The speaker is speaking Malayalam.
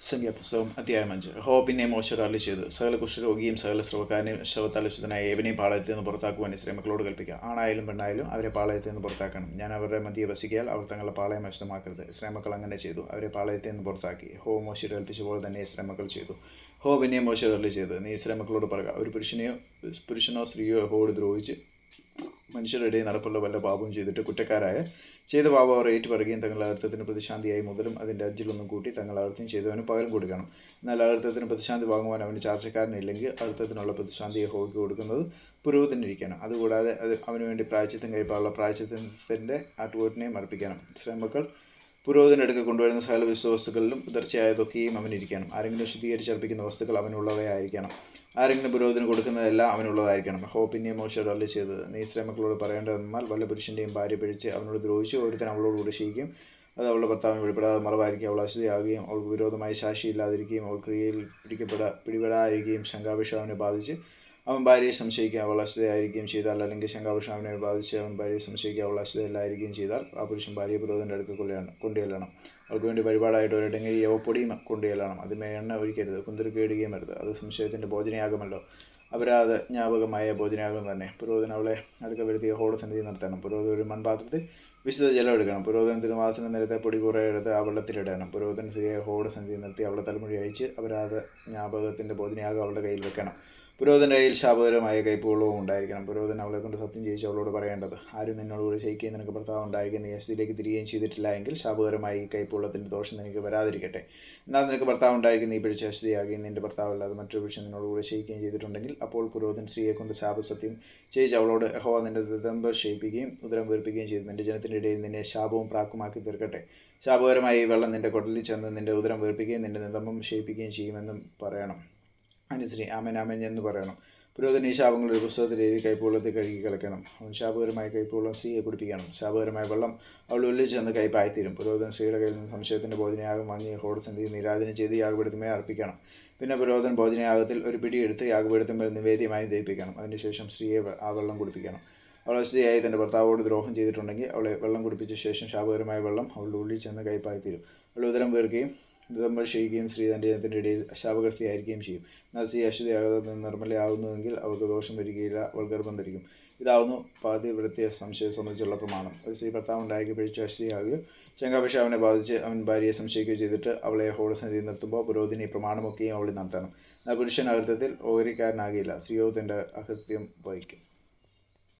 സംഖ്യാപുസ്തകം അധ്യായം 5. യഹോവ പിന്നെ മോശയോട് അരുളിച്ചെയ്തു, സകല കുഷ്ഠരോഗിയും സകല സ്രവക്കാരനെയും ശവത്താൽ അശുദ്ധനായ ഏവനെയും പാളയത്തിൽ നിന്ന് പുറത്താക്കുവാൻ ഇസ്രായേൽ മക്കളോട് കൽപ്പിക്കുക. ആണായാലും പെണ്ണായാലും അവരെ പാളയത്തിൽ നിന്ന് പുറത്താക്കണം. ഞാൻ അവരുടെ മധ്യേ വസിക്കയാൽ അവർ തങ്ങളുടെ പാളയം അശുദ്ധമാക്കരുത്. ഇസ്രായേൽ മക്കൾ അങ്ങനെ ചെയ്തു. അവരെ പാളയത്തിൽ നിന്ന് പുറത്താക്കി. യഹോവ മോശയോട് കൽപ്പിച്ച പോലെ തന്നെ ഇസ്രായേൽ മക്കൾ ചെയ്തു. യഹോവ പിന്നെ മോശയോട് അരുളിച്ചെയ്തു, നീ ഇസ്രായേൽ മക്കളോട് പറയുക, ഒരു പുരുഷനോ സ്ത്രീയോ യഹോവയോട് ദ്രോഹിച്ച് മനുഷ്യരുടെ ഇടയിൽ നടപ്പുള്ള വല്ല പാപവും ചെയ്തിട്ട് കുറ്റക്കാരായ ചെയ്ത പാപം അവർ ഏറ്റുപറയുകയും തങ്ങളുടെ അകൃത്യത്തിന് പ്രതിശാന്തിയായി മുതലും അതിൻ്റെ അജ്ജിലൊന്നും കൂട്ടി തങ്ങൾ അകൃത്യം ചെയ്തവന് പകരം കൊടുക്കണം. എന്നാൽ അകൃത്യത്തിന് പ്രതിശാന്തി വാങ്ങുവാൻ അവന് ചാർച്ചക്കാരനില്ലെങ്കിൽ അകൃത്യത്തിനുള്ള പ്രതിശാന്തി യഹോവയ്ക്ക് കൊടുക്കുന്നത് പുരോഹിതനിരിക്കണം. അതുകൂടാതെ അവന് വേണ്ടി പ്രായശ്ചിത്തം കഴിപ്പാനുള്ള പ്രായശ്ചിത്തത്തിൻ്റെ ആട്ടുകൊറ്റനെയും അർപ്പിക്കണം. ഇസ്രായേൽ മക്കൾ പുരോഹിതൻ്റെ അടുക്കൽ കൊണ്ടുവരുന്ന സകല വിശ്വവസ്തുക്കളിലും ഉദർച്ചയായതൊക്കെയും അവനിരിക്കണം. ആരെങ്കിലും ശുദ്ധീകരിച്ചർപ്പിക്കുന്ന വസ്തുക്കൾ അവനുള്ളവയായിരിക്കണം. ആരെങ്കിലും പുരോഹിതന് കൊടുക്കുന്നതെല്ലാം അവനുള്ളതായിരിക്കണം. യഹോവ പിന്നെയും മോശയോട് അരുളിച്ചെയ്തത്, നീ ഇസ്രായേൽ മക്കളോട് പറയേണ്ടതെന്നാൽ വല്ല പുരുഷൻ്റെയും ഭാര്യ പിഴച്ച് അവനോട് ദ്രോഹിച്ച് ഒരുത്തൻ അവളോട് കൂടെ ചെയ്യിക്കും, അത് അവളുടെ ഭർത്താവിന് വെളിപ്പെടാതെ മറവായിരിക്കും, അവൾ അശുദ്ധയാകുകയും അവൾക്ക് വിരോധമായി സാക്ഷിയില്ലാതിരിക്കുകയും അവൾ ക്രിയയിൽ പിടിപെടാതിരിക്കുകയും ശങ്കാഭിഷം അവനെ ബാധിച്ച് അവൻ ഭാര്യയെ സംശയിക്കുക അവൾ അശുദ്ധയായിരിക്കുകയും ചെയ്താൽ, അല്ലെങ്കിൽ ശങ്കാഭിഷം അവനെ ബാധിച്ച് അവൻ ഭാര്യയെ സംശയിക്കുക അവൾ അശുദ്ധയില്ലായിരിക്കുകയും ചെയ്താൽ, ആ പുരുഷൻ ഭാര്യയെ പുരോഹിതൻ്റെ അടുക്കൽ കൊണ്ടുചെല്ലണം. അവൾക്ക് വേണ്ടി പരിപാടായിട്ട് ഒരു ഇടങ്ങഴി യവപ്പൊടിയും കൊണ്ടുചെല്ലണം. അതിന്മേൽ എണ്ണ ഒഴിക്കരുത്, കുന്തിരിക്കുകയും അരുത്. അത് സംശയത്തിൻ്റെ ഭോജനയാകുമല്ലോ. അപരാധ ജ്ഞാപകമായ ഭോജനയാകും തന്നെ. പുരോഹിതൻ അവളെ അടുക്ക വരുത്തി യഹോവയുടെ സന്നിധി നിർത്തണം. പുരോഹിതൻ ഒരു മൺപാത്രത്തിൽ വിശുദ്ധ ജലം എടുക്കണം. പുരോഹിതൻ തിരുവാസന നിരത്തെ പൊടി കുറേ എടുത്ത് ആ വെള്ളത്തിലിടണം. പുരോഹിതൻ സ്ത്രീയെ യഹോവയുടെ സന്നിധി നിർത്തി അവളെ തലമുടി അയച്ച് അപരാധ ജ്ഞാപകത്തിൻ്റെ ഭോജനയാകും അവളുടെ കയ്യിൽ വെക്കണം. പുരോഹിതൻ്റെ കയ്യിൽ ശാപകരമായ കൈപ്പുള്ളവും ഉണ്ടായിരിക്കണം. പുരോഹിതൻ അവളെ കൊണ്ട് സത്യം ചെയ്യിച്ച് അവളോട് പറയേണ്ടത്, ആരും നിന്നോടുകൂടി ശയിക്കുകയും നിനക്ക് ഭർത്താവ് ഉണ്ടായിരിക്കും, നീ അശുദ്ധിയിലേക്ക് തിരികെയും ചെയ്തിട്ടില്ല എങ്കിൽ ശാപകരമായി ഈ കൈപ്പുള്ളത്തിൻ്റെ ദോഷം നിനക്ക് വരാതിരിക്കട്ടെ. എന്നാൽ നിനക്ക് ഭർത്താവ് ഉണ്ടായിരിക്കും, നീ പിടിച്ച് അശുദ്ധിയാകുകയും നിന്റെ ഭർത്താവല്ലാതെ മറ്റൊരു പുരുഷൻ നിന്നോടുകൂടി ശയിക്കുകയും ചെയ്തിട്ടുണ്ടെങ്കിൽ, അപ്പോൾ പുരോഹിതൻ സ്ത്രീയെ കൊണ്ട് ശാപസത്യം ചെയ്യിച്ച് അവളോട്, യഹോവ നിന്റെ ദന്തം ക്ഷയിപ്പിക്കുകയും ഉദരം വീർപ്പിക്കുകയും ചെയ്തു നിന്റെ ജനത്തിൻ്റെ ഇടയിൽ നിന്നെ ശാപവും പ്രാക്കുമാക്കി തീർക്കട്ടെ. ശാപകരമായി ഈ വെള്ളം നിന്റെ കുടലിൽ ചെന്ന് നിന്റെ ഉദരം വീർപ്പിക്കുകയും നിന്റെ ദന്തം ക്ഷയിപ്പിക്കുകയും ചെയ്യുമെന്നും പറയണം. അനുസരി ആമേൻ ആമേൻ എന്ന് പറയണം. പുരോഹിതൻ ഈ ശാപങ്ങൾ ഒരു പുസ്തകത്തിൽ എഴുതി കൈപ്പുവെള്ളത്തിൽ കഴുകി കളക്കണം. അവൻ ശാപകരമായ കൈപ്പുവെള്ളം സ്ത്രീയെ കുടിപ്പിക്കണം. ശാപകരമായ വെള്ളം അവൾ ഉള്ളിൽ ചെന്ന് കൈപ്പായിത്തീരും. പുരോഹിതൻ സ്ത്രീയുടെ കയ്യിൽ നിന്ന് സംശയത്തിൻ്റെ ഭോജനയാഗം വാങ്ങി യഹോവയുടെ സന്നിധിയിൽ നീരാജനം ചെയ്ത് യാഗപീഠത്തിന്മേൽ അർപ്പിക്കണം. പിന്നെ പുരോഹിതൻ ഭോജനയാഗത്തിൽ ഒരു പിടിയെടുത്ത് യാഗപീഠത്തിന്മേൽ നിവേദ്യമായി ദഹിപ്പിക്കണം. അതിനുശേഷം സ്ത്രീയെ ആ വെള്ളം കുടിപ്പിക്കണം. അവൾ അശുദ്ധിയായി തൻ്റെ ഭർത്താവോട് ദ്രോഹം ചെയ്തിട്ടുണ്ടെങ്കിൽ അവളെ വെള്ളം കുടിപ്പിച്ച ശേഷം ശാപകരമായ വെള്ളം അവളുടെ ഉള്ളിൽ ചെന്ന് കൈപ്പായിത്തീരും. അവൾ ഉദരം വീർക്കുകയും ദന്തം ക്ഷയിക്കുകയും സ്ത്രീ തൻ്റെ ജനത്തിൻ്റെ ഇടയിൽ ശാപഗ്രസ്തിയായിരിക്കുകയും ചെയ്യും. എന്നാൽ സ്ത്രീ അശുദ്ധിയാകാതെ നിർമ്മലയാകുന്നുവെങ്കിൽ അവൾക്ക് ദോഷം വരികയില്ല, അവൾ ഗർഭം ധരിക്കും. ഇതാവുന്നു പാതിവ്രത്യ സംശയം സംബന്ധിച്ചുള്ള പ്രമാണം. ഒരു സ്ത്രീ ഭർത്താവ് ഉണ്ടാക്കി പിഴിച്ച് അശുദ്ധിയാകുകയോ ശങ്കാഭിഷം അവനെ ബാധിച്ച് അവൻ ഭാര്യയെ സംശയിക്കുകയോ ചെയ്തിട്ട് അവളെ യഹോവയുടെ സന്നിധിയിൽ നിർത്തുമ്പോൾ പുരോഹിതൻ ഈ പ്രമാണമൊക്കെയും അവളിൽ നടത്തണം. എന്നാൽ പുരുഷൻ അകൃത്യത്തിൽ ഓഹരിക്കാരനാകില്ല, സ്ത്രീയോ തൻ്റെ അകൃത്യം വഹിക്കും.